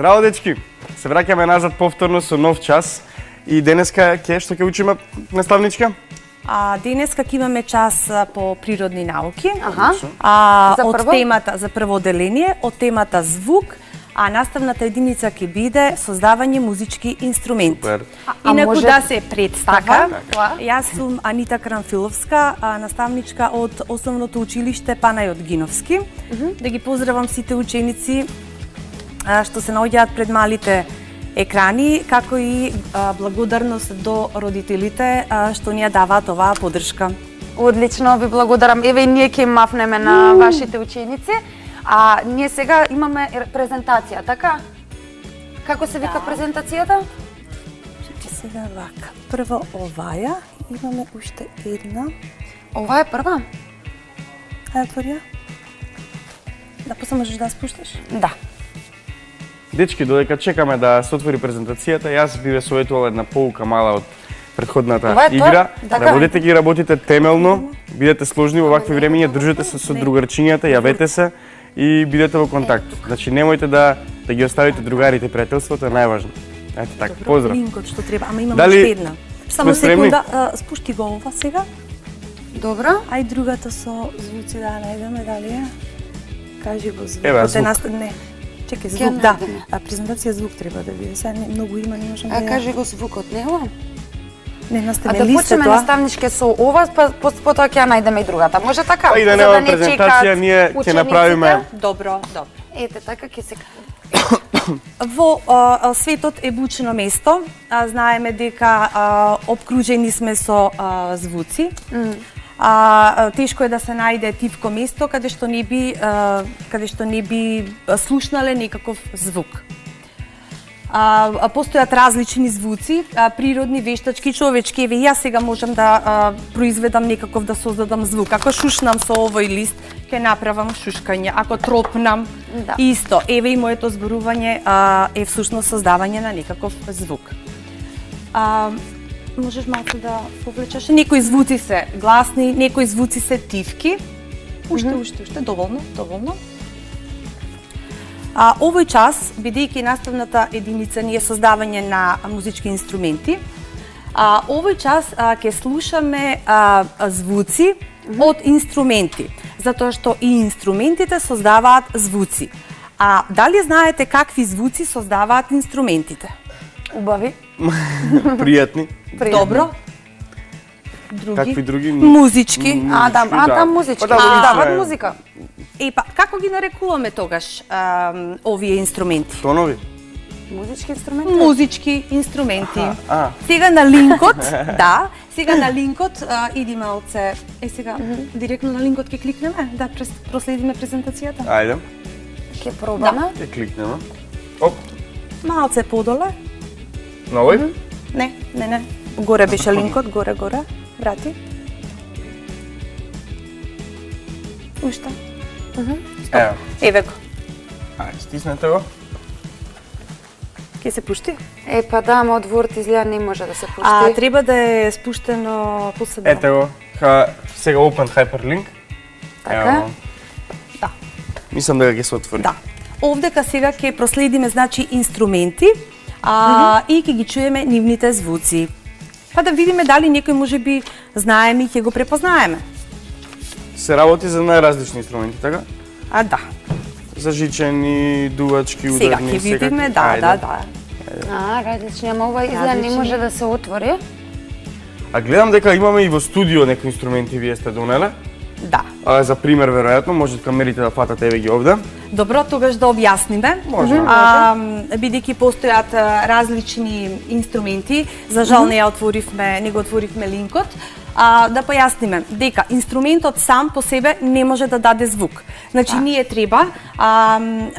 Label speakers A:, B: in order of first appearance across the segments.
A: Здраво, дечки! Се враќаме назад повторно со нов час. И денеска што ќе учиме, наставничка?
B: Денеска ќе имаме час по природни науки.
C: За
B: Од
C: прво?
B: темата за прво оделение, од темата звук, а наставната единица ќе биде создавање музички инструменти.
A: Супер.
B: Инаку
C: може-
B: да се представам,
C: Така.
B: јас сум Анита Крамфиловска, наставничка од Основното училиште Панајот Гиновски. Да ги поздравам сите ученици што се наоѓаат пред малите екрани, како и благодарност до родителите што ни ја даваат оваа поддршка.
C: Одлично, ви благодарам. Еве и ние ќе мафнеме на вашите ученици. А ние сега имаме презентација, така? Како се вика презентацијата?
B: Чекай сега вака. Прво оваја, имаме уште една.
C: Ова е прва?
B: Ај отвори ја. Да, после можеш да ја спушташ?
C: Да.
A: Дечки, додека чекаме да се отвори презентацијата, јас би ве советувал една поука мала од претходната
C: Ова е тоа?
A: игра.
C: Така.
A: Да водите ги работите темелно, бидете сложни во вакви времиња, држете се со другарчињата, јавете се и бидете во контакт. Значи немојте да ги оставите другарите, пријателството е најважно. Ете така, поздрав.
B: Линкот што треба, ама имам
A: Дали
B: уште една. Само
A: сме спремни?
B: секунда, спушти го ова сега.
C: Добро.
B: Ај другата со звуци да најдеме, дали е? Кажи го звук.
A: Еве, звук.
B: Не. Чекај,
C: Ќе
B: звук, да.
C: најдеме.
B: Презентација звук треба да биде. Сега многу има, не можам да
C: А
B: ја...
C: кажи го звукот, него?
B: Не,
C: А
B: настане
C: да
B: листе
C: почнеме
B: тоа.
C: наставничке со ова, па потоа ќе ја најдеме и другата. Може така?
A: Па и да
C: За
A: нема
C: не
A: презентација,
C: чекаат
A: ние ќе
C: учениците.
A: направиме.
B: Добро, добро.
C: Ете, така ќе се...
B: Во светот е бучно место. Знаеме дека обкружени сме со звуци. Тешко е да се најде тивко место каде што не би слушнале некаков звук. Постојат различни звуци, природни, вештачки, човечки. Еве јас сега можам да произведам некаков, да создадам звук. Ако шушнам со овој лист, ќе направам шушкање. Ако тропнам,
C: Да.
B: исто. Еве и моето зборување е всушност создавање на некаков звук. Можеш малку да повлечеш. Некои звуци се гласни, некои звуци се тивки. Уште, доволно. Овој час, бидејќи наставната единица ни е создавање на музички инструменти, овој час ќе слушаме звуци од инструменти, затоа што и инструментите создаваат звуци. А дали знаете какви звуци создаваат инструментите?
C: Убави.
A: Пријатни.
B: Добро. Други?
A: Какви други?
B: Музички.
C: Да, музички.
A: Па да,
C: Дават
A: музички.
C: музика.
B: Епа, како ги нарекуваме тогаш овие инструменти?
A: Тонови.
C: Музички инструменти?
B: Музички инструменти.
A: А,
B: Сега на линкот, да, сега на линкот иди малце. Сега директно на линкот ќе кликнеме, да проследиме презентацијата.
A: ајде.
C: Ќе пробаме.
A: Ќе кликнеме. Оп,
B: Малце подоле.
A: на овој?
B: Не. Горе беше линкот, горе. Врати. Уште.
A: Ево.
B: Еве го.
A: Ајде, стиснете го.
B: Ќе се пушти?
C: Па да, ама од Word изгледа не може да се пушти.
B: Треба да е спуштено посебно.
A: Ете го. Сега Open Hyperlink.
C: Така?
A: Ево.
B: Да.
A: Мислам дека ќе се отвори.
B: Да. Овдека сега ќе проследиме значи инструменти и ќе ги чуеме нивните звуци. Па да видиме дали некој можеби знаеме и ќе го препознаеме.
A: Се работи за најразлични инструменти, така?
B: Да.
A: За жичени, дувачки,
B: Сега
A: ударни,
B: ќе видиме,
A: секакви.
B: да.
A: Ајде.
C: Различни, ама ова изгледа не
B: Различни.
C: може да се отвори.
A: А гледам дека имаме и во студио некои инструменти вие сте донеле.
B: Да.
A: За пример, веројатно, можете камерите да фатате еве ги овде.
B: Добро, тогаш да објасниме.
A: Може.
B: Бидејќи постојат различни инструменти, за жал не го отворивме линкот. Да појасниме дека инструментот сам по себе не може да даде звук. Значи ние треба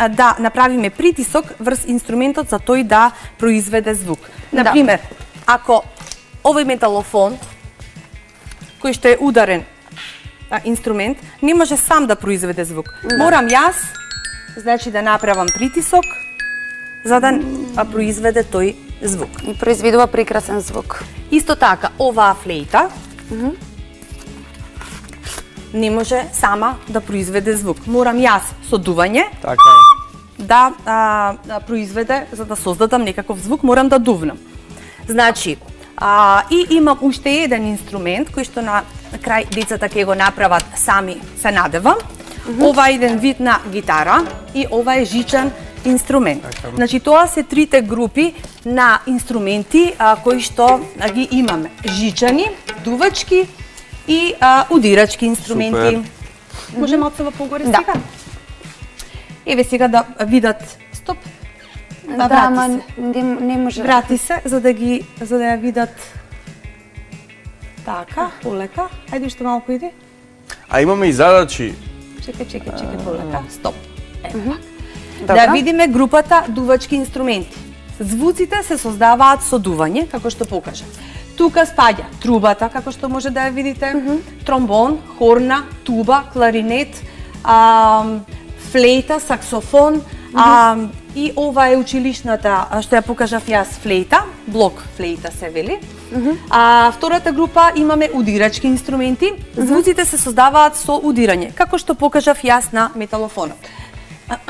B: да направиме притисок врз инструментот за тој да произведе звук. Например, ако овој металофон кој што е ударен инструмент не може сам да произведе звук. Морам јас значи да направам притисок за да произведе тој звук.
C: И произведува прекрасен звук.
B: Исто така, оваа флејта не може сама да произведе звук. Морам јас со дување
A: Така е.
B: да произведе, за да создадам некаков звук, морам да дувнам. Значи, и имам уште еден инструмент кој што на крај децата ќе го направат сами, се надевам. Ова е еден вид на гитара и ова е жичен инструмент. Значи тоа се трите групи на инструменти кои што ги имаме. Жичани, дувачки и удирачки инструменти.
A: Супер.
B: Може малце во погоре
C: Да.
B: сега? Еве сега да видат. Стоп.
C: Да,
B: врати
C: ама
B: се.
C: не може.
B: Врати се за да ја видат. Така, полека. Ајде што малку иди.
A: А имаме и задачи.
B: Чекај, полека. Стоп. Ева.
C: Добро.
B: Да видиме групата дувачки инструменти. Звуците се создаваат со дување, како што покажа. Тука спаѓа трубата, како што може да ја видите, тромбон, хорна, туба, кларинет, флейта, саксофон, и ова е училишната, што ја покажав јас, флейта, блок флейта се вели. Втората група имаме удирачки инструменти. Звуците се создаваат со удирање, како што покажав јас на металофонот.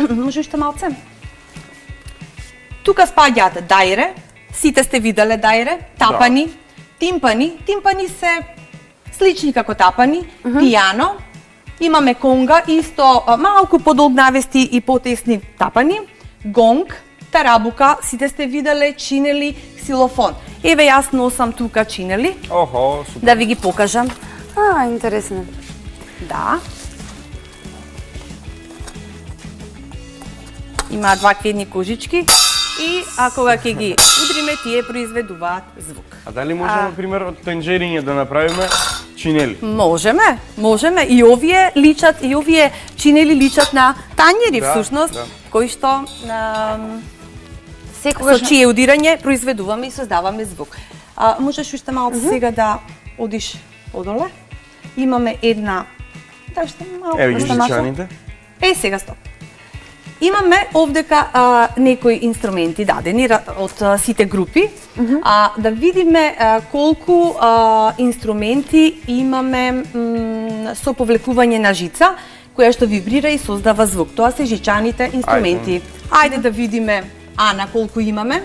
B: Може уште малце? Тука спаѓаат дајре, сите сте виделе дајре, тапани, тимпани. Тимпани се слични како тапани, пијано, имаме конга, исто малку подолгнавести и потесни тапани, гонг, тарабука, сите сте виделе, чинели, ксилофон. Еве јас носам тука чинели,
A: Охо, супер.
B: да ви ги покажам.
C: Интересно.
B: Да. Имаат вакви едни кожички и кога ќе ги удриме, тие произведуваат звук.
A: А дали можеме, например, од тенџериње да направиме чинели?
B: Можеме. И овие чинели личат на тањери,
A: Да,
B: всушност,
A: да.
B: кои што
C: Секогаш
B: со чие удирање произведуваме и создаваме звук. Можеш уште малку сега да одиш одоле. Имаме една... Да, уште малку.
A: Еве ги
B: уште малку.
A: жичаните.
B: Сега стоп. Имаме овдека некои инструменти дадени од сите групи. Да видиме колку инструменти имаме со повлекување на жица, која што вибрира и создава звук. Тоа се жичаните инструменти. Ајде да видиме, Ана, колку имаме.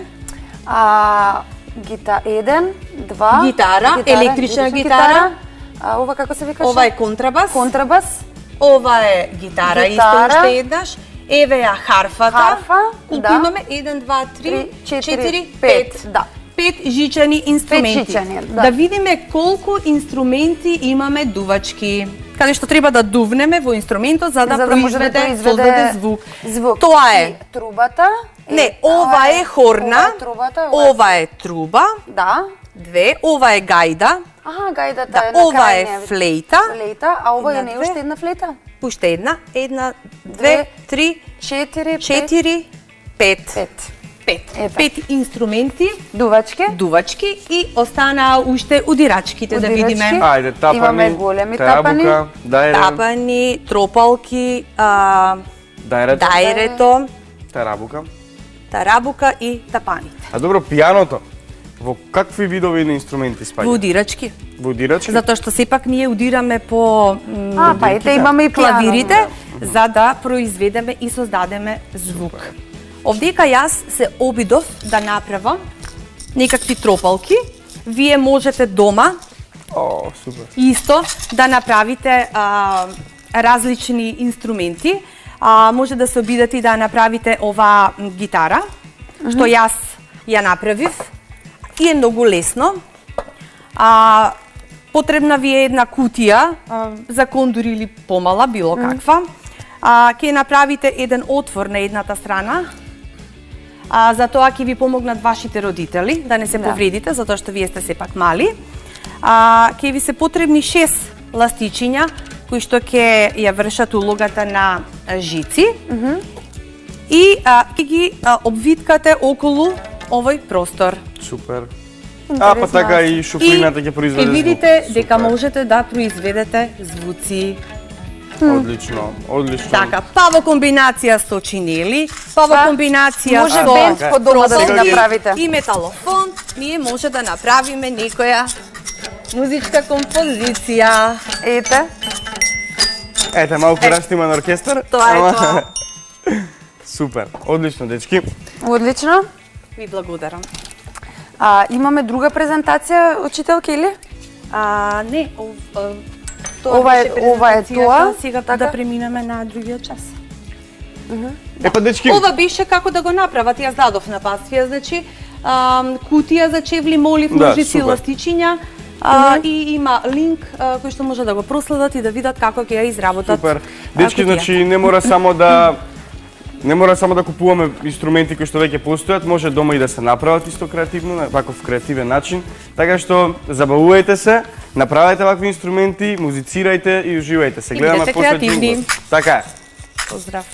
C: Еден, два...
B: Гитара, електрична гитара.
C: Ова како се викаше?
B: Ова е контрабас.
C: Контрабас.
B: Ова е гитара, исто уште еднаш. Еве ја харфата.
C: Харфа,
B: Колку
C: да.
B: имаме? 1, 2, 3, 4, 5.
C: Да.
B: 5 жичани инструменти.
C: 5 жичани, да.
B: Да видиме колку инструменти имаме дувачки. Каде што треба да дувнеме во инструментот за да
C: може да
B: создаде звук.
C: Звук.
B: Тоа е.
C: И трубата.
B: Не, ова е хорна. Ова е труба.
C: Да.
B: 2, ова е гајда.
C: Гајдата е на
B: Ова
C: крај.
B: е флейта.
C: Флейта, а ова е
B: На
C: не
B: две.
C: уште една флейта?
B: Уште една, 1, 2,
C: Две,
B: 3,
C: 4,
B: 4, 5.
C: 5.
B: 5.
C: Еве.
B: 5 инструменти,
C: Дувачки.
B: дувачки и останаа уште удирачките да видиме.
A: Ајде, тапани,
C: Имаме големи
A: тарабука, дајре,
B: Тапани, тропалки,
A: дајрето,
B: дајрето,
A: тарабука.
B: тарабука и тапаните.
A: А добро, пијаното, во какви видови на инструменти спаѓа?
B: Во удирачки.
A: Во удирачки?
B: Затоа што сепак ние удираме по
C: Па ете имаме и пијано.
B: клавирите за да произведеме и создадеме звук. Овдека јас се обидов да направам некакви тропалки. Вие можете дома
A: О, супер.
B: исто да направите различни инструменти. Може да се обидете и да направите ова гитара, што јас ја направив и е многу лесно. Потребна ви е една кутија за кондур или помала, било каква. Ќе направите еден отвор на едната страна. За тоа ќе ви помогнат вашите родители да не се повредите, затоа што вие сте сепак мали. Ќе ви се потребни 6 ластичиња кои што ќе ја вршат улогата на жици. И ќе ги обвиткате околу овој простор.
A: Супер. Па така и шуфлината ќе произведе
B: звук. И видите
A: звук.
B: дека
A: Супер.
B: можете да произведете звуци.
A: Одлично, одлично.
B: Така, па во комбинација со чинели, па во комбинација
C: Може
B: со
C: бенд по дома да си
B: тропалки
C: направите.
B: и металофон, ние може да направиме некоја музичка композиција.
C: Ете.
A: Ете, малку растима на оркестар.
B: Тоа е
A: ама-
B: тоа.
A: Супер, одлично, дечки.
C: Одлично.
B: Ви благодарам.
C: Имаме друга презентација, учителка или?
B: Не,
C: Ова е
B: презентацијата,
C: тоа,
B: Сега
C: така?
B: да преминеме на другиот час.
A: Епа, дечки,
B: Ова беше како да го направат, јас дадов на пасвија, значи кутија за чевли, молив,
A: Да,
B: ножици,
A: супер.
B: ластичиња, и има линк кој што може да го проследат и да видат како ќе ја изработат.
A: супер. Дечки,
B: кутија.
A: значи не мора само да купуваме инструменти кои што веќе постојат, може дома и да се направат исто креативно, на ваков креативен начин. Така што забавувајте се, направете вакви инструменти, музицирајте и уживајте се.
B: И
A: Гледаме
B: бидете
A: после
B: креативни.
A: джингл. Така е.
B: Поздрав.